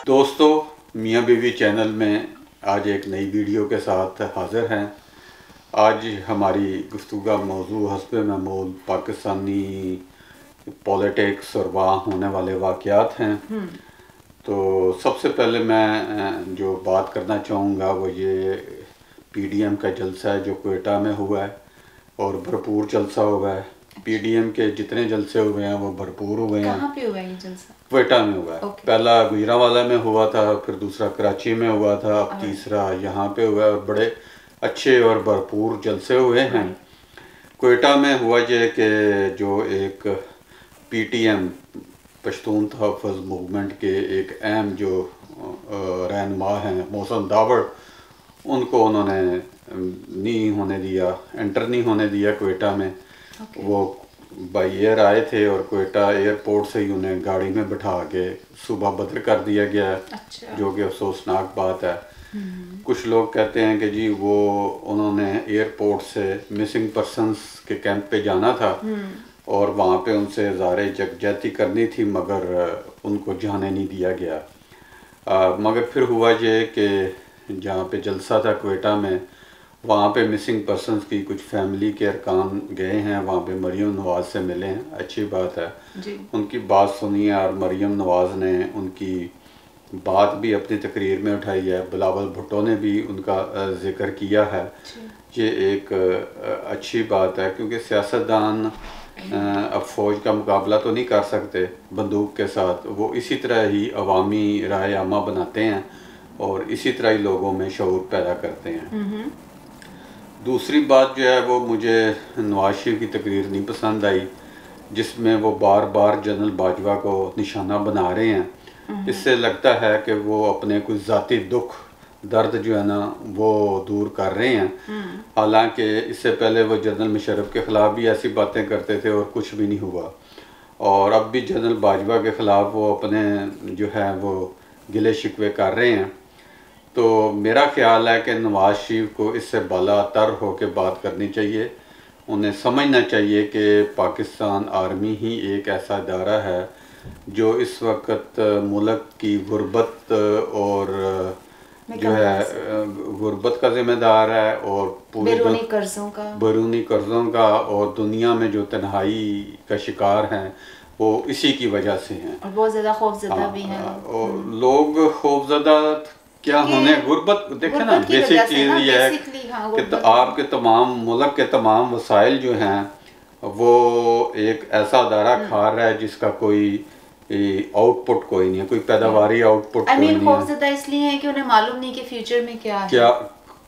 दोस्तों, मियाँ बीवी चैनल में आज एक नई वीडियो के साथ हाज़िर हैं। आज हमारी गुफ्तगू का मौजू हस्ब महमूद पाकिस्तानी पॉलिटिक्स और वहाँ होने वाले वाक़यात हैं। तो सबसे पहले मैं जो बात करना चाहूँगा वो ये पीडीएम का जलसा है जो क्वेटा में हुआ है और भरपूर जलसा हुआ है। पीडीएम के जितने जलसे हुए हैं वो भरपूर हुए हैं। कहाँ पे हुआ ये जलसा? क्वेटा में हुआ है। पहला गुजरांवाला में हुआ था, फिर दूसरा कराची में हुआ था, अब तीसरा यहाँ पे हुआ है और बड़े अच्छे और भरपूर जलसे हुए हैं। क्वेटा में हुआ ये कि जो एक पीटीएम पश्तून तहफ़्फ़ुज़ मूवमेंट के एक अहम जो रहनुमा हैं मोहसिन दावड़, उनको उन्होंने नहीं होने दिया, एंटर नहीं होने दिया क्वेटा में। वो बाई एयर आए थे और क्वेटा एयरपोर्ट से ही उन्हें गाड़ी में बिठा के सुबह बदर कर दिया गया है। अच्छा। जो कि अफसोसनाक बात है। कुछ लोग कहते हैं कि जी वो उन्होंने एयरपोर्ट से मिसिंग पर्सनस के कैंप पे जाना था और वहाँ पे उनसे ज़ाहिर यकजहती करनी थी, मगर उनको जाने नहीं दिया गया। मगर फिर हुआ ये कि जहाँ पे जलसा था क्वेटा में, वहाँ पे मिसिंग पर्सनस की कुछ फैमिली के अरकान गए हैं, वहाँ पे मरियम नवाज़ से मिले हैं। अच्छी बात है जी। उनकी बात सुनी है और मरियम नवाज़ ने उनकी बात भी अपनी तकरीर में उठाई है। बिलावल भुट्टो ने भी उनका जिक्र किया है। ये एक अच्छी बात है क्योंकि सियासतदान अब फ़ौज का मुकाबला तो नहीं कर सकते बंदूक के साथ, वो इसी तरह ही अवामी राय आमा बनाते हैं और इसी तरह ही लोगों में शऊर पैदा करते हैं। दूसरी बात जो है वो मुझे नवाज शरीफ की तकरीर नहीं पसंद आई, जिसमें वो बार बार जनरल बाजवा को निशाना बना रहे हैं। इससे लगता है कि वो अपने कुछ ज़ाती दुख दर्द जो है ना वो दूर कर रहे हैं। हालांकि इससे पहले वो जनरल मुशर्रफ के ख़िलाफ़ भी ऐसी बातें करते थे और कुछ भी नहीं हुआ, और अब भी जनरल बाजवा के ख़िलाफ़ वो अपने जो है वो गिले शिकवे कर रहे हैं। तो मेरा ख्याल है कि नवाज शरीफ को इससे बालातर होकर बात करनी चाहिए। उन्हें समझना चाहिए कि पाकिस्तान आर्मी ही एक ऐसा इदारा है जो इस वक्त मुल्क की गुर्बत और जो है गुर्बत का ज़िम्मेदार है और पूरे बैरूनी कर्ज़ों का और दुनिया में जो तन्हाई का शिकार हैं वो इसी की वजह से हैं और बहुत ज़्यादा खौफज़दा भी हैं। और लोग खौफज़दा क्या होने गुर्बत देखे ना, बेसिक चीज़ ये है कि आपके तमाम मुल्क के तमाम वसाइल जो हैं वो एक ऐसा अदारा खा रहा है जिसका कोई आउटपुट कोई नहीं है, कोई पैदावारी आउटपुट कोई नहीं है। खौफज़दा इसलिए है कि उन्हें मालूम नहीं कि फ्यूचर में क्या है, क्या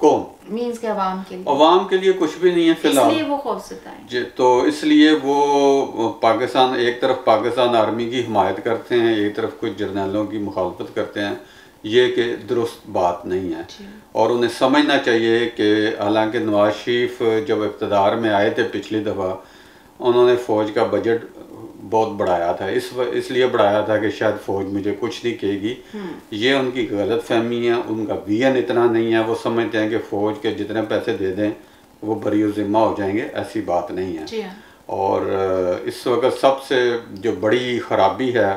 कौन मींस के अवाम के लिए कुछ भी नहीं है फिलहाल, इसलिए वो खौफज़दा है। तो इसलिए वो पाकिस्तान एक तरफ पाकिस्तान आर्मी की हिमायत करते हैं, एक तरफ कुछ जर्नलों की मुखालफत करते हैं। ये कि दुरुस्त बात नहीं है और उन्हें समझना चाहिए कि हालांकि नवाज शरीफ जब इक़्तिदार में आए थे पिछली दफ़ा, उन्होंने फ़ौज का बजट बहुत बढ़ाया था, इसलिए बढ़ाया था कि शायद फ़ौज मुझे कुछ नहीं कहेगी। ये उनकी गलत फहमी है, उनका विजन इतना नहीं है। वो समझते हैं कि फ़ौज के जितने पैसे दे दें वो बरी ज़िम्मा हो जाएंगे, ऐसी बात नहीं है। और इस वक्त सबसे जो बड़ी ख़राबी है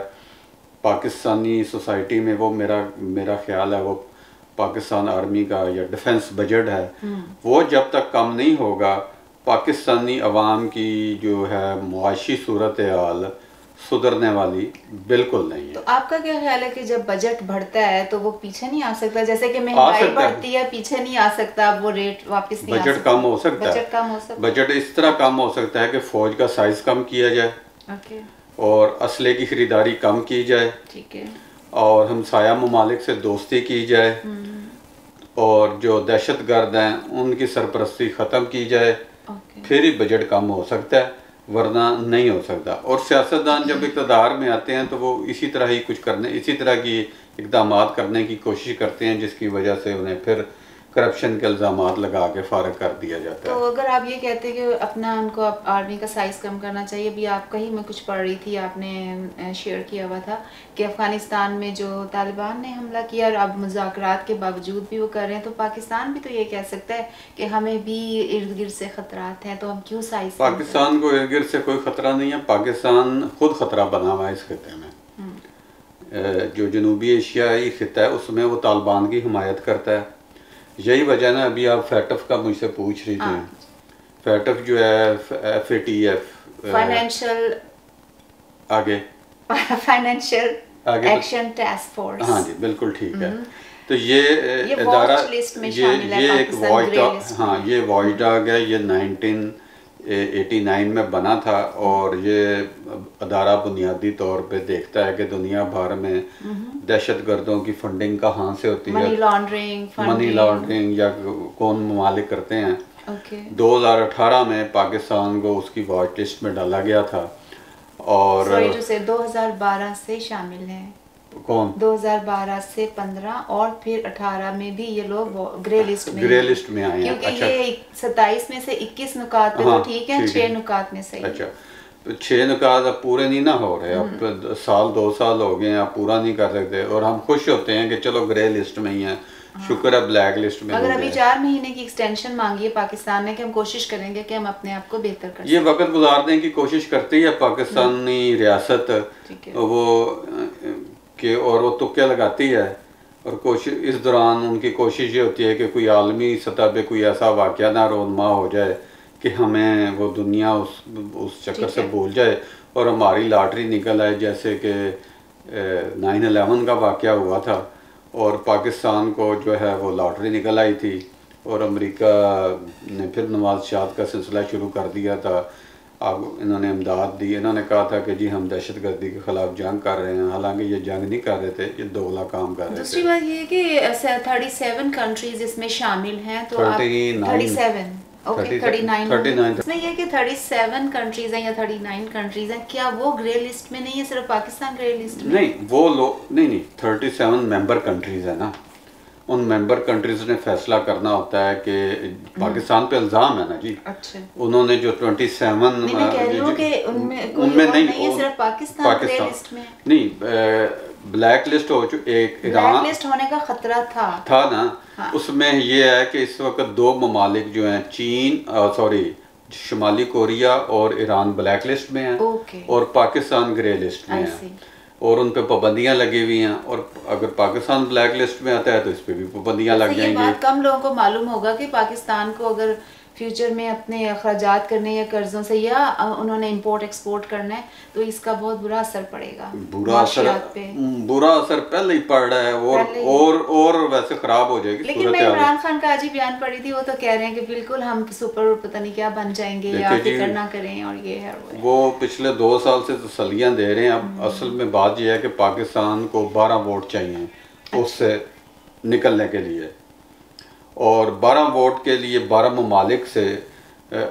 पाकिस्तानी सोसाइटी में, वो मेरा ख्याल है वो पाकिस्तान आर्मी का या डिफेंस बजट है। वो जब तक कम नहीं होगा पाकिस्तानी अवाम की जो है मुआशी सूरत हाल सुधरने वाली बिल्कुल नहीं है। तो आपका क्या ख्याल है कि जब बजट बढ़ता है तो वो पीछे नहीं आ सकता? जैसे कि महंगाई बढ़ती है, पीछे नहीं आ सकता, वो रेट वापस नहीं आ सकता। बजट कम हो सकता है। बजट इस तरह कम हो सकता है कि फ़ौज का साइज कम किया जाए और असले की खरीदारी कम की जाए, ठीक है, और हमसाया ममालिक से दोस्ती की जाए और जो दहशत गर्द हैं उनकी सरपरस्ती ख़त्म की जाए, फिर ही बजट कम हो सकता है, वरना नहीं हो सकता। और सियासतदान जब इक़्तिदार में आते हैं तो वो इसी तरह ही कुछ करने, इसी तरह की इक़दामात करने की कोशिश करते हैं जिसकी वजह से उन्हें फिर करप्शन के इल्ज़ामात लगा के फारग कर दिया जाता है। तो अगर आप ये कहते हैं कि अपना उनको आर्मी का साइज़ कम करना चाहिए, अभी आप कहीं मैं कुछ पढ़ रही थी, आपने शेयर किया हुआ था कि अफ़गानिस्तान में जो तालिबान ने हमला किया और अब मुज़ाकरात के बावजूद भी वो कर रहे हैं, तो पाकिस्तान भी तो ये कह सकता है कि हमें भी इर्द गिर्द से ख़तरात हैं, तो हम क्यों साइज़? पाकिस्तान को इर्द गिर्द से कोई ख़तरा नहीं है, पाकिस्तान खुद ख़तरा बना हुआ है इस खिते में। जो जनूबी एशियाई खिता है उसमें वो तालिबान की हिमायत करता है। यही वजह ना, अभी आप फैटफ का मुझसे पूछ रही थी। फैटफ जो है FATF, फाइनेंशियल आगे फाइनेंशियल एक्शन टास्क फोर्स। हाँ जी, बिल्कुल ठीक है। तो ये इदारा, ये एक वॉच डॉग, हाँ ये वॉच डॉग है। ये 1989 में बना था और ये अदारा बुनियादी तौर पे देखता है कि दुनिया भर में दहशत गर्दों की फंडिंग कहाँ से होती है, मनी लॉन्ड्रिंग या कौन ममालिक करते हैं। 2018 में पाकिस्तान को उसकी वॉच लिस्ट में डाला गया था। और 2012 से शामिल है। कौन? 2012 से 15 और फिर 18 में भी ये लोग ग्रे लिस्ट में आए हैं। क्योंकि अच्छा, ये 27 में से 21 नुकात पे तो ठीक है, 6 नुकात में सही। अच्छा, तो 6 नुकात अब पूरे नहीं ना हो रहे, अब साल 2 साल हो गए, आप पूरा नहीं कर सकते। और हम खुश होते हैं कि चलो ग्रे लिस्ट में ही है। शुक्र है ब्लैक लिस्ट में। अगर अभी 4 महीने की एक्सटेंशन मांगी है पाकिस्तान ने कि हम कोशिश करेंगे कि हम अपने आप को बेहतर कर, ये वक्त गुजारने की कोशिश करती है पाकिस्तानी रियासत, वो कि और वो तुक्के लगाती है। और कोशिश इस दौरान उनकी कोशिश ये होती है कि कोई आलमी सतह पे कोई ऐसा वाक़या ना रोनमा हो जाए कि हमें वो दुनिया उस चक्कर से भूल जाए और हमारी लॉटरी निकल आए, जैसे कि 9/11 का वाक़या हुआ था और पाकिस्तान को जो है वो लॉटरी निकल आई थी और अमेरिका ने फिर नवाज शाह का सिलसिला शुरू कर दिया था। अब इन्होंने इमदाद दी, इन्होंने कहा था कि जी हम दहशतगर्दी के खिलाफ जंग कर रहे हैं, हालांकि ये जंग नहीं कर रहे थे, ये दोगला काम कर रहे थे। दूसरी बात ये कि 37 कंट्रीज इसमें शामिल हैं, तो 37 ओके 39 इसमें ये कि 37 कंट्रीज हैं या 39 कंट्रीज हैं, क्या वो ग्रे लिस्ट में नहीं है? सिर्फ पाकिस्तान ग्रे लिस्ट में नहीं, वो लोग नहीं 37 मेंबर कंट्रीज है ना। उन मेंबर कंट्रीज ने फैसला करना होता है कि पाकिस्तान पे इल्ज़ाम है ना जी। अच्छा, उन्होंने जो 27 मैं कह रही हूं कि उनमें नहीं है, सिर्फ पाकिस्तान ग्रे लिस्ट में नहीं, ब्लैक लिस्ट हो चुकी, एक ईरान ब्लैक लिस्ट होने का खतरा था ना। हाँ। उसमें ये है कि इस वक्त 2 ममालिक जो हैं, चीन शुमाली कोरिया और ईरान ब्लैक लिस्ट में है और पाकिस्तान ग्रे लिस्ट में है और उन पे पाबंदियां लगी हुई हैं। और अगर पाकिस्तान ब्लैक लिस्ट में आता है तो इस पे भी पाबंदियां लग जाएंगी। ये बात कम लोगों को मालूम होगा कि पाकिस्तान को अगर फ्यूचर में अपने अखराजात करने या कर्जों से या उन्होंने इंपोर्ट एक्सपोर्ट करना है तो इसका बहुत बुरा असर पड़ेगा। बुरा असर पहले ही पड़ रहा है और वैसे खराब हो जाएगी। लेकिन मैं इमरान खान का आज ही बयान पढ़ी थी, वो तो कह रहे हैं कि बिल्कुल हम सुपर पता नहीं क्या बन जाएंगे या फिक्र ना करें और ये है वो पिछले 2 साल से तसल्लियां दे रहे हैं। अब असल में बात यह है कि पाकिस्तान को 12 वोट चाहिए उससे निकलने के लिए, और 12 वोट के लिए 12 ममालिक से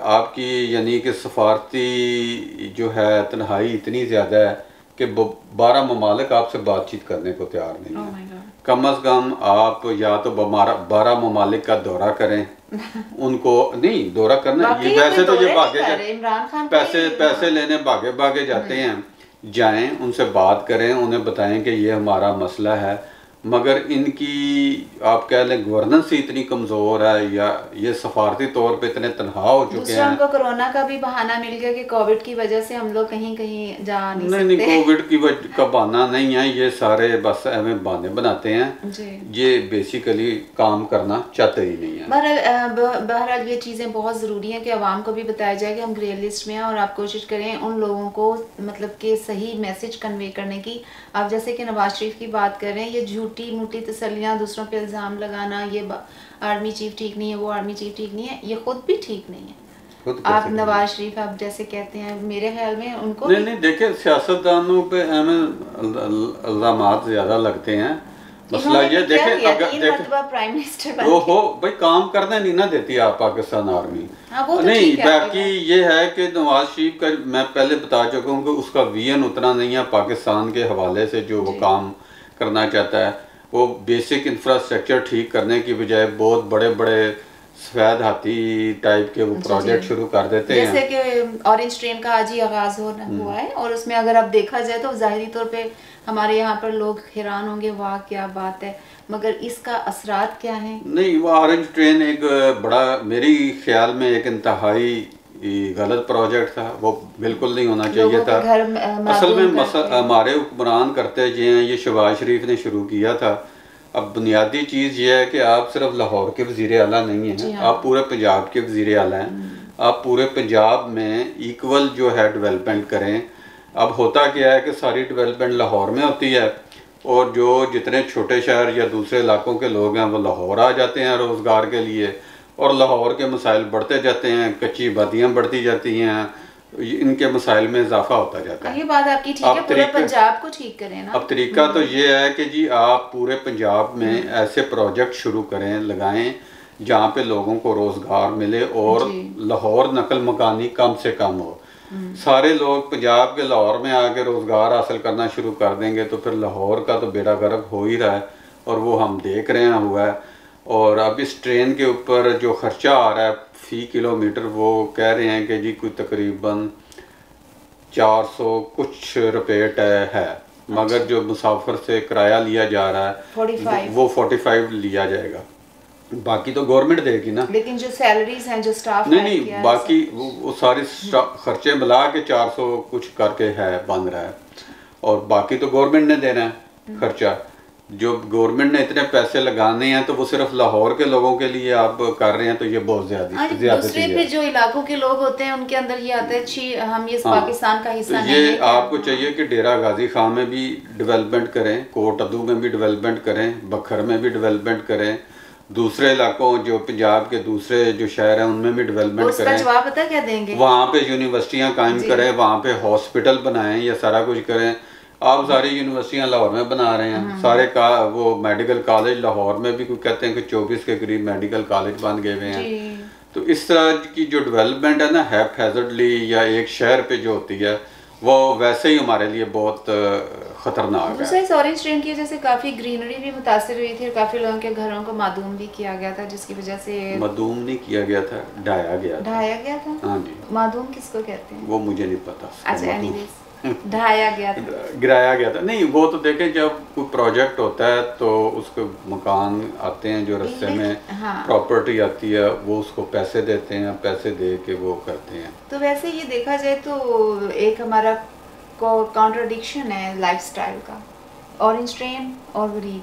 आपकी यानी कि सफारती जो है तन्हाई इतनी ज़्यादा है कि 12 ममालिक आपसे बातचीत करने को तैयार नहीं है। कम अज़ कम आप या तो 12 ममालिक का दौरा करें उनको नहीं दौरा करना, ये वैसे तो ये भागे पैसे लेने भागे जाते हैं, जाएं उनसे बात करें, उन्हें बताएं कि ये हमारा मसला है, मगर इनकी आप कह लें गवर्नेंस ही इतनी कमज़ोर है या ये सफारती तौर पे इतने तनहा हो चुके हैं। हमको कोरोना का भी बहाना मिल गया कि कोविड की वजह से हम लोग कहीं जा नहीं सकते। नहीं, कोविड का बहाना नहीं है, ये सारे बस हमें बहाने बनाते हैं जी। ये बेसिकली काम करना चाहते ही नहीं है। बहरहाल ये चीज़ें बहुत ज़रूरी हैं कि आवाम को भी बताया जाए कि हम ग्रे लिस्ट में हैं और आप कोशिश करें उन लोगों को मतलब कि सही मैसेज कन्वे करने की। आप जैसे कि नवाज शरीफ की बात कर रहे हैं, ये झूठी मूठी तसल्लियाँ, दूसरों पे इल्ज़ाम लगाना, ये आर्मी चीफ ठीक नहीं है, वो आर्मी चीफ ठीक नहीं है, ये खुद भी ठीक नहीं है। आप नवाज शरीफ आप जैसे कहते हैं, मेरे ख्याल में उनको नहीं देखिए सियासतदानों पे हमें इल्ज़ामात ज़्यादा लगते हैं। मसला ये देखें अगर प्राइम मिनिस्टर हो भाई काम करने नहीं ना देती आप पाकिस्तान आर्मी। तो नहीं बाकी ये है कि नवाज शरीफ का मैं पहले बता चुका हूँ कि उसका विजन उतना नहीं है पाकिस्तान के हवाले से जो वो काम करना चाहता है। वो बेसिक इंफ्रास्ट्रक्चर ठीक करने की बजाय बहुत बड़े बड़े सफेद हाथी टाइप के वो प्रोजेक्ट शुरू कर देते हैं। जैसे कि ऑरेंज ट्रेन का आज ही आगाज हुआ है और उसमें अगर आप देखा जाए तो ज़ाहिरी तौर पे हमारे यहाँ पर लोग हैरान होंगे, वाह क्या बात है, मगर इसका असरात क्या है? नहीं, वो ऑरेंज ट्रेन एक बड़ा मेरी ख्याल में एक इंतहाई ये गलत प्रोजेक्ट था, वो बिल्कुल नहीं होना चाहिए लोगों था। के घर असल में करते हैं। हमारे हुक्मरान करते जो हैं, ये शहबाज शरीफ ने शुरू किया था। अब बुनियादी चीज़ ये है कि आप सिर्फ लाहौर के वज़ीर आला नहीं हैं, हाँ। आप पूरे पंजाब के वज़ीर आला हैं। आप पूरे पंजाब में इक्वल जो है डेवलपमेंट करें। अब होता क्या है कि सारी डेवलपमेंट लाहौर में होती है, और जो जितने छोटे शहर या दूसरे इलाकों के लोग हैं वो लाहौर आ जाते हैं रोज़गार के लिए, और लाहौर के मसाइल बढ़ते जाते हैं, कच्ची आबादियाँ बढ़ती जाती हैं, इनके मसाइल में इजाफा होता जाता है। ये बात आपकी ठीक है, पूरे पंजाब को ठीक करें ना। अब तरीका तो ये है कि जी आप पूरे पंजाब में ऐसे प्रोजेक्ट शुरू करें, लगाएं जहाँ पे लोगों को रोज़गार मिले और लाहौर नकल मकानी कम से कम हो। सारे लोग पंजाब के लाहौर में आके रोज़गार हासिल करना शुरू कर देंगे तो फिर लाहौर का तो बेड़ा गर्क हो ही रहा है, और वो हम देख रहे हैं हुआ है। और अब इस ट्रेन के ऊपर जो ख़र्चा आ रहा है फ़ी किलोमीटर, वो कह रहे हैं कि जी कोई तकरीबन 400 कुछ रुपये है, मगर जो मुसाफिर से किराया लिया जा रहा है 45, वो 45 लिया जाएगा। बाकी तो गवर्नमेंट देगी ना। लेकिन जो सैलरीज हैं, जो स्टाफ नहीं बाकी वो सारे खर्चे मिला के 400 कुछ करके है बन रहा है, और बाकी तो गवर्नमेंट ने देना है खर्चा। जो गवर्नमेंट ने इतने पैसे लगाने हैं तो वो सिर्फ लाहौर के लोगों के लिए आप कर रहे हैं, तो ये बहुत ज्यादा दूसरे पे जो इलाकों के लोग होते हैं उनके अंदर ये आता है हम ये पाकिस्तान का हिस्सा नहीं है। ये आपको चाहिए कि डेरा गाजी खां में भी डेवलपमेंट करें, कोट अदू में भी डेवलपमेंट करें, बखर में भी डेवलपमेंट करें, दूसरे इलाकों जो पंजाब के दूसरे जो शहर हैं उनमें भी डेवलपमेंट करें। जवाब पता क्या देंगे? वहाँ पे यूनिवर्सिटियाँ कायम करें, वहाँ पे हॉस्पिटल बनाएं, या सारा कुछ करें। आप सारी यूनिवर्सिटियाँ लाहौर में बना रहे हैं, सारे का वो मेडिकल कॉलेज लाहौर में भी कोई कहते हैं कि 24 के करीब मेडिकल कॉलेज बन गए हुए हैं। तो इस तरह की जो डेवलपमेंट है ना हैज़र्डली या एक शहर पे जो होती है, वो वैसे ही हमारे लिए बहुत खतरनाक है। ऑरेंज ट्रेन की वजह से काफी ग्रीनरी भी मुतासिर हुई थी और काफी लोगों के घरों को मादूम भी किया गया था, जिसकी वजह से मादूम नहीं किया गया था, ढाया गया था। हाँ जी। मादूम किसको कहते हैं वो मुझे नहीं पता। अच्छा, एनीवेज ढाया गया था, गिराया गया था। नहीं, वो तो देखें जब कोई प्रोजेक्ट होता है तो उसके मकान आते हैं, जो रास्ते में प्रॉपर्टी आती है वो उसको पैसे देते हैं, पैसे दे के वो करते हैं। तो वैसे ये देखा जाए तो एक हमारा कॉन्ट्रडिक्शन है लाइफस्टाइल का, ऑरेंज ट्रेन और गरीब।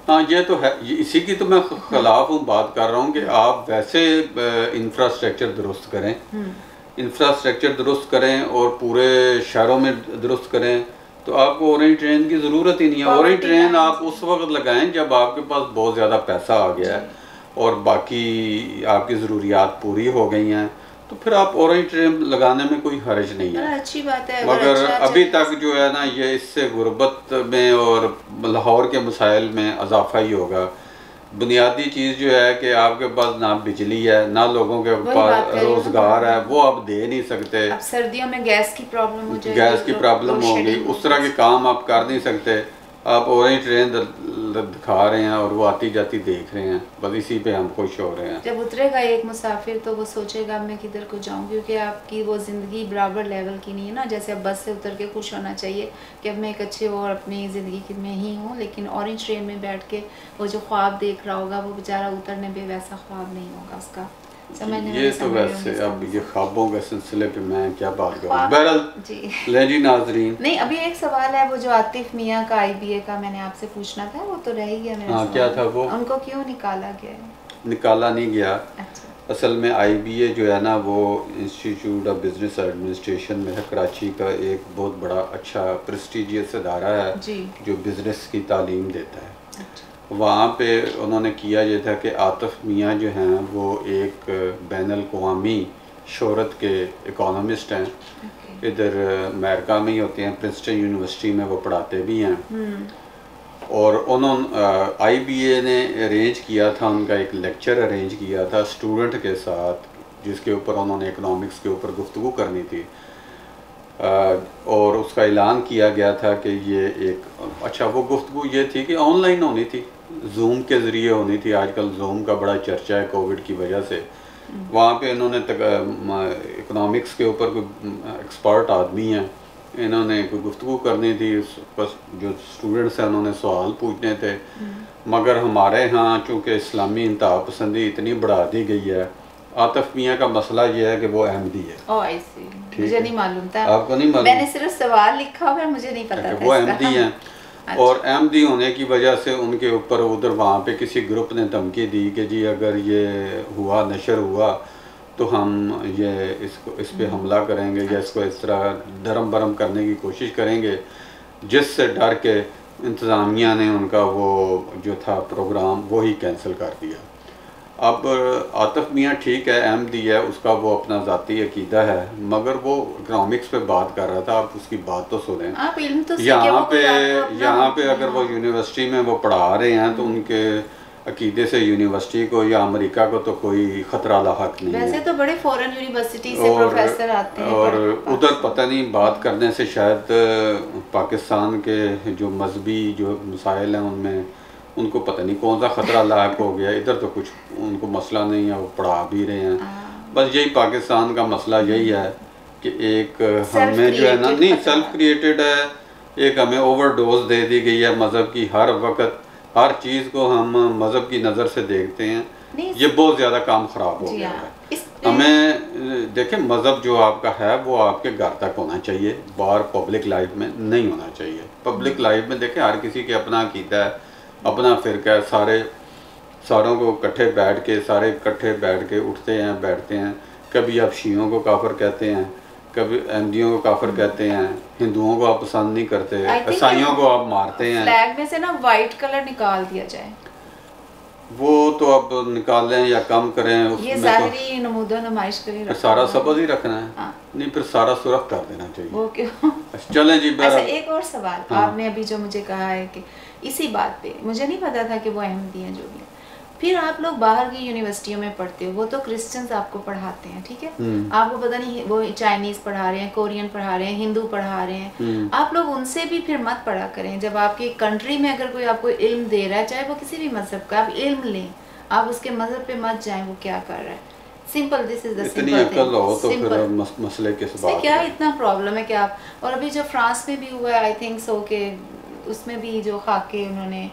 हाँ, ये तो है, इसी की तो मैं खिलाफ हूँ, बात कर रहा हूँ कि आप वैसे इंफ्रास्ट्रक्चर दुरुस्त करें, इंफ्रास्ट्रक्चर दुरुस्त करें और पूरे शहरों में दुरुस्त करें, तो आपको ऑरेंज ट्रेन की ज़रूरत ही नहीं है। ऑरेंज ट्रेन आप उस वक्त लगाएं जब आपके पास बहुत ज़्यादा पैसा आ गया है और बाकी आपकी ज़रूरियात पूरी हो गई हैं, तो फिर आप ऑरेंज ट्रेन लगाने में कोई हर्ज नहीं है। अच्छी बात है, मगर अभी तक जो है ना, ये इससे गुर्बत में और लाहौर के मसाइल में इजाफा ही होगा। बुनियादी चीज़ जो है कि आपके पास ना बिजली है, ना लोगों के पास रोजगार है, वो आप दे नहीं सकते। अब सर्दियों में गैस की प्रॉब्लम हो जाएगी, गैस की प्रॉब्लम होगी, उस तरह के काम आप कर नहीं सकते। आप ऑरेंज ट्रेन दिखा रहे हैं और वो आती जाती देख रहे हैं, बस इसी पे हम खुश हो रहे हैं। जब उतरेगा एक मुसाफिर तो वो सोचेगा मैं किधर को जाऊँ, क्योंकि आपकी वो ज़िंदगी बराबर लेवल की नहीं है ना। जैसे अब बस से उतर के खुश होना चाहिए कि अब मैं एक अच्छे और अपनी ज़िंदगी में ही हूँ, लेकिन ऑरेंज ट्रेन में बैठ के वो जो ख्वाब देख रहा होगा वो बेचारा उतरने पे वैसा ख्वाब नहीं होगा उसका। ये तो वैसे अब ये ख्वाबों के सिलसिले पे मैं क्या बात करूं। बहरहाल ले जी नाजरीन, नहीं अभी एक सवाल है, वो जो आतिफ मियाँ का IBA का मैंने आपसे पूछना था, वो तो रह ही गया मेरा। क्या था वो? उनको क्यों निकाला गया? निकाला नहीं गया। अच्छा। असल में IBA जो है ना, वो इंस्टीट्यूट ऑफ बिजनेस एडमिनिस्ट्रेशन में है, कराची का एक बहुत बड़ा अच्छा प्रेस्टिजियस इदारा है जो बिजनेस की तालीम देता है। अच्छा। वहाँ पे उन्होंने किया ये था कि आतिफ मियाँ जो हैं वो एक बैनुल अक़वामी शोहरत के इकोनॉमिस्ट हैं। इधर अमेरिका में ही होते हैं, प्रिंसटन यूनिवर्सिटी में वो पढ़ाते भी हैं। और उन्होंने IBA ने अरेंज किया था, उनका एक लेक्चर अरेंज किया था स्टूडेंट के साथ, जिसके ऊपर उन्होंने इकोनॉमिक्स के ऊपर गुफ्तगू करनी थी। और उसका ऐलान किया गया था कि ये एक अच्छा, वो गुफ्तगू ये थी कि ऑनलाइन होनी थी, जूम के ज़रिए होनी थी। आजकल जूम का बड़ा चर्चा है कोविड की वजह से। वहाँ पे इन्होंने इकोनॉमिक्स के ऊपर कोई एक्सपर्ट आदमी हैं, इन्होंने कोई गुफ्तगू करनी थी, बस जो स्टूडेंट्स हैं उन्होंने सवाल पूछने थे। मगर हमारे यहाँ चूँकि इस्लामी इंतहा पसंदी इतनी बढ़ा दी गई है, आतिफ मियाँ का मसला ये है कि वो अहमदी है। ओह आई सी, मुझे नहीं मालूम था। आपको नहीं मालूम? मैंने सिर्फ सवाल लिखा हुआ है, मुझे नहीं पता था वो अहमदी हैं। अच्छा। और अहमदी होने की वजह से उनके ऊपर उधर वहाँ पे किसी ग्रुप ने धमकी दी कि जी अगर ये हुआ, नशर हुआ, तो हम ये इस पे हमला करेंगे या इसको इस तरह धर्म बरम करने की कोशिश करेंगे, जिससे डर के इंतज़ामिया ने उनका वो जो था प्रोग्राम वो ही कैंसिल कर दिया। अब आतिफ मियाँ ठीक है, अहमदी है, उसका वो अपना ज़ाती अकीदा है, मगर वो इकनॉमिक्स पे बात कर रहा था। आप उसकी बात तो सुनें। आप इल्म तो यहाँ पे अगर वो यूनिवर्सिटी में वो पढ़ा रहे हैं तो उनके अकीदे से यूनिवर्सिटी को या अमेरिका को तो कोई ख़तरा लाहक नहीं वैसे है। तो बड़े फॉरेन यूनिवर्सिटी से प्रोफेसर आते हैं और उधर पता नहीं बात करने से शायद पाकिस्तान के जो मजहबी जो मसाइल हैं उनमें उनको पता नहीं कौन सा ख़तरा लायक हो गया। इधर तो कुछ उनको मसला नहीं है, वो पढ़ा भी रहे हैं। बस यही पाकिस्तान का मसला यही है कि एक हमें जो है ना, नहीं सेल्फ क्रिएटेड है, एक हमें ओवरडोज दे दी गई है मज़हब की। हर वक्त हर चीज़ को हम मज़हब की नज़र से देखते हैं, ये बहुत ज़्यादा काम ख़राब हो गया है। हमें देखें, मज़हब जो आपका है वो आपके घर तक होना चाहिए, बाहर पब्लिक लाइफ में नहीं होना चाहिए। पब्लिक लाइफ में देखें हर किसी के अपना अकीदा है, अपना फ़िरका है, सारों को इकट्ठे बैठ के उठते हैं, बैठते हैं। कभी आप शियों को काफिर कहते हैं, कभी अहमदियों को काफिर कहते हैं, हिंदुओं को आप पसंद नहीं करते, ईसाइयों को आप मारते हैं। फ्लैग में से ना वाइट कलर निकाल दिया जाए, वो तो अब निकालें या कम करें, ये ज़ाहिरी नमूदो नुमाइश के लिए सारा सबज ही रखना है। नहीं, फिर सारा सुरख कर देना चाहिए। वो क्यों? चलें जी। अच्छा, एक और सवाल। आपने अभी जो मुझे कहा है कि इसी बात पे मुझे नहीं पता था कि वो अहमदी हैं, जो भी है। फिर आप लोग बाहर की यूनिवर्सिटियों में पढ़ते हो, वो तो क्रिश्चियंस आपको पढ़ाते हैं, ठीक है, आपको पता नहीं वो चाइनीज पढ़ा रहे हैं, कोरियन पढ़ा रहे हैं, हिंदू पढ़ा रहे हैं, आप लोग उनसे भी फिर मत पढ़ा करें। जब आपकी कंट्री में अगर कोई आपको इल्म दे रहा है, चाहे वो किसी भी मजहब का, आप इल्म लें, आप उसके मजहब पे मत जाएं वो क्या कर रहा है। Simple, this is the simple thing. तो मसले के बात क्या इतना प्रॉब्लम है कि आप, और अभी जो फ्रांस में भी हुआ है, आई थिंक सो के उसमें भी जो खाके उन्होंने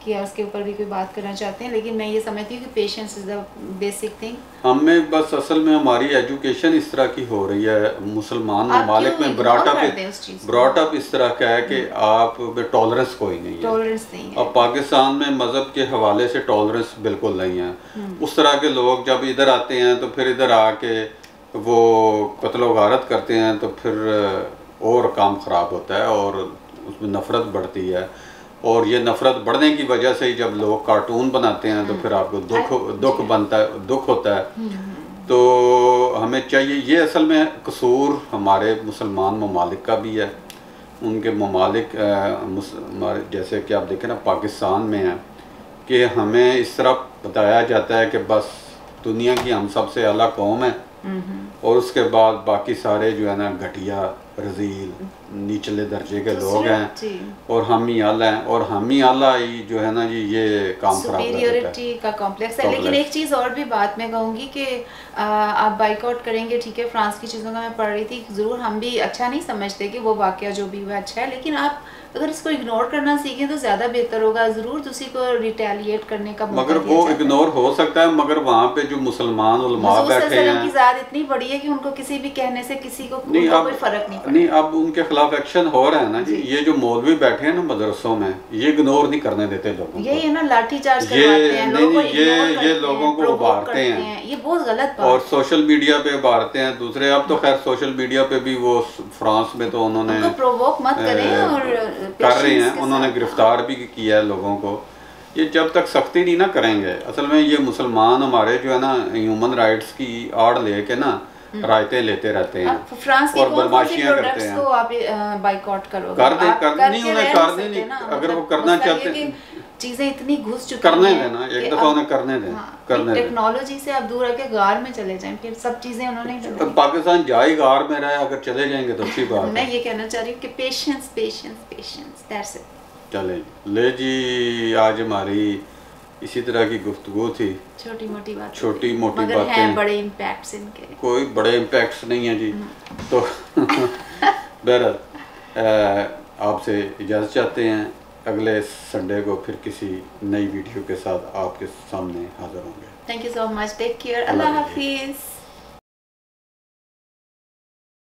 किया, उसके ऊपर भी कोई बात करना चाहते हैं। लेकिन मैं ये समझती हूँ कि patience is the basic thing. हमें बस असल में हमारी एजुकेशन इस तरह की हो रही है, मुसलमान ममालिक में ब्रॉटअप इस तरह का है कि आप टॉलरेंस कोई नहीं है, टॉलरेंस नहीं है। और पाकिस्तान में मज़हब के हवाले से टॉलरेंस बिल्कुल नहीं है। उस तरह के लोग जब इधर आते हैं तो फिर इधर आके वो कत्ल गारत करते हैं, तो फिर और काम ख़राब होता है और उसमें नफ़रत बढ़ती है। और ये नफ़रत बढ़ने की वजह से ही जब लोग कार्टून बनाते हैं तो फिर आपको दुख होता है। तो हमें चाहिए, ये असल में कसूर हमारे मुसलमान ममालिक का भी है। उनके ममालिक जैसे कि आप देखें ना पाकिस्तान में है कि हमें इस तरह बताया जाता है कि बस दुनिया की हम सबसे आला कौम है, और उसके बाद बाकी सारे जो है ना घटिया, रजील, निचले दर्जे के लोग हैं, और हम ही आला हैं, और हम ही आला ही जो है ना जी, ये काम खराब है, सुपीरियरिटी का कॉम्प्लेक्स है। लेकिन एक चीज़ और भी बात मैं कहूँगी कि आप बाइकआउट करेंगे, ठीक है, फ्रांस की चीज़ों का मैं पढ़ रही थी, ज़रूर हम भी अच्छा नहीं समझते कि वो वाक़या जो भी हुआ अच्छा है, लेकिन आप अगर इसको इग्नोर करना सीखें तो ज़्यादा बेहतर होगा। ज़रूर किसी को रिटेलिएट करने का मौका मगर वो इग्नोर हो सकता है, मगर वहाँ पे जो मुसलमान उलमा बैठे हैं की ज़ात इतनी बड़ी है कि उनको किसी भी कहने से किसी को कोई फ़र्क नहीं पड़ता। नहीं, अब उनके खिलाफ एक्शन हो रहा है ना जी। ये जो मौलवी बैठे हैं ना मदरसों में, ये इग्नोर नहीं करने देते लोगों को। यही है ना, लाठी चार्ज करवाते हैं, ये लोगों को उभारते हैं, ये बहुत गलत बात। और सोशल मीडिया पे उभारते हैं दूसरे। अब तो खैर सोशल मीडिया पे भी वो फ्रांस में तो उन्होंने प्रोवोक मत करें और कर रहे हैं, उन्होंने गिरफ्तार भी किया है लोगों को। ये जब तक सख्ती नहीं ना करेंगे, असल में ये मुसलमान हमारे जो है ना ह्यूमन राइट्स की आड़ लेके ना रायतें लेते रहते हैं फ्रांस और बदमाशियां करते हैं। तो आप बाइकॉट करोगे, नहीं उन्हें करने नहीं, अगर वो करना चाहते हैं, चीजें इतनी घुस चुकी करने देना, एक दफा उन्हें करने दें, करने दें। टेक्नोलॉजी से आप दूर रह गार में चले जाएं, फिर सब चीजें उन्होंने पाकिस्तान जाए गार में रहे, अगर चले जाएंगे तो अच्छी बात है। मैं ये कहना चाह रही हूँ कि patience patience patience, that's it. चले ले जी, आज हमारी इसी तरह की गुफ्तगू थी, छोटी मोटी बातें हैं, बड़े इम्पैक्ट्स इनके कोई बड़े इम्पैक्ट्स नहीं है जी। तो बहरहाल आपसे इजाज़त चाहते हैं, अगले संडे को फिर किसी नई वीडियो के साथ आपके सामने हाजिर होंगे। Thank you so much, take care, अल्लाह हाफिज़।